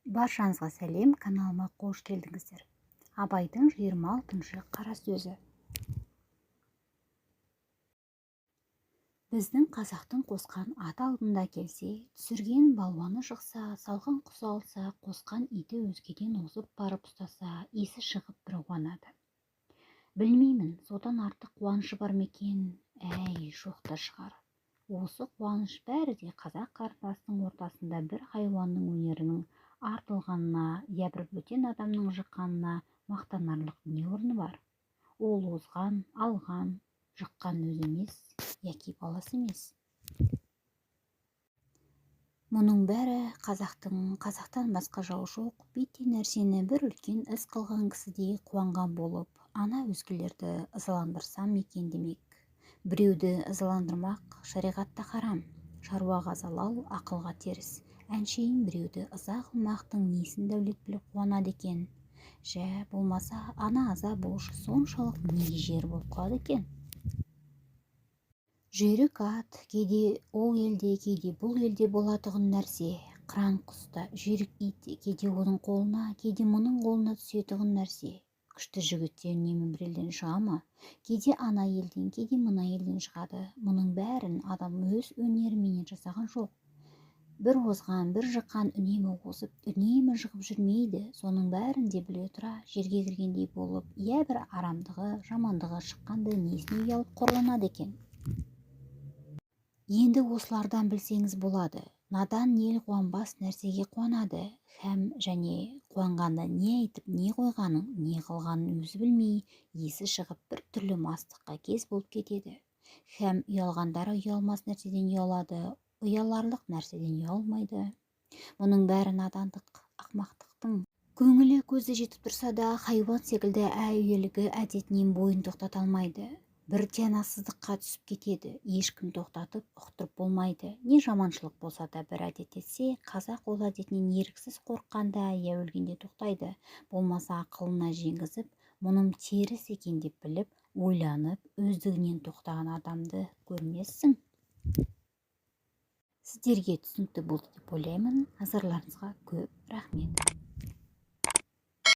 Баршаңызға сәлем, каналыма қош келдіңіздер. Абайдың 26 қара сөзі. Біздің қазақтың қосқан аты алдында келсе, түсірген балуаны шықса, салған құсы алса, қосқан иті өзгеден озып барып ұстаса, есі шығып бір қуанады. Білмеймін, содан артық қуанышы бар ма екен? Әй, жоқта шығар. Осы қуаныш бәрі де қазақ қарындастың ортасында бір хайуанның өнерінің артылғанына, я бір бөтен адамның жыққанына мақтанарлық не орны бар? Ол озған, алған, жыққан өзі емес, яки баласы емес. Мұның бәрі қазақтан басқа жау жоқ, бейте нәрсені бір үлкен іс қылған кісідей қуанған болып, ана өзгелерді ызаландырсам екен демек. Біреуді ызаландырмақ шариғатта харам, шаруаға залал, ақылға теріс. Әншейін біреуді ыза қылмақтың несін дәулет біліп қуанады екен. Жә, болмаса ана аза болушы соншалық неге жер болып қалады екен? Жүйрік ат, кейде ол елде, кейде бұл елде болатұғын нәрсе. Қыран құста, жүйрік ит, кейде оның қолына, кейде мұның қолына түсетұғын нәрсе. Күшті жігіттер үнемі бір елден шыға ма? Кейде ана елден, кейде мына елден шығады. Мұның бәрін адам өз өнеріменен жасаған жоқ. Бір озған, бір жыққан үнемі озып, үнемі жығып жүрмейді. Соның бәрін де біле тұра, жерге кіргендей болып, я бір арамдығы, жамандығы шыққанды несіне ұялып қорланады екен? Енді осылардан білсеңіз болады. Надан ел қуанбас нәрсеге қуанады. Һәм және қуанғанда не айтып, не қойғанын, не қылғанын өзі білмей, есі шығып бір түрлі мастыққа кез болып кетеді. Һәм ұялғандары ұялмас нәрседен ұялады, ұяларлық нәрседен ұялмайды. Мұның бәрі надандық, ақмақтықтың. Көңілі көзі жетіп тұрса да, хайуан секілді әуелгі әдетінен бойын тоқтата алмайды. Бір тиянасыздыққа түсіп кетеді, ешкім тоқтатып ұқтырып болмайды. Не жаманшылық болса да бір әдет етсе, қазақ ол әдетінен еріксіз қорыққанда я өлгенде тоқтайды. Болмаса ақылына жеңгізіп, мұным теріс екен деп біліп, ойланып, өздігінен тоқтаған адамды көрмессің. Сіздерге түсінікті болды деп ойлаймын. Назарларыңызға көп рахмет.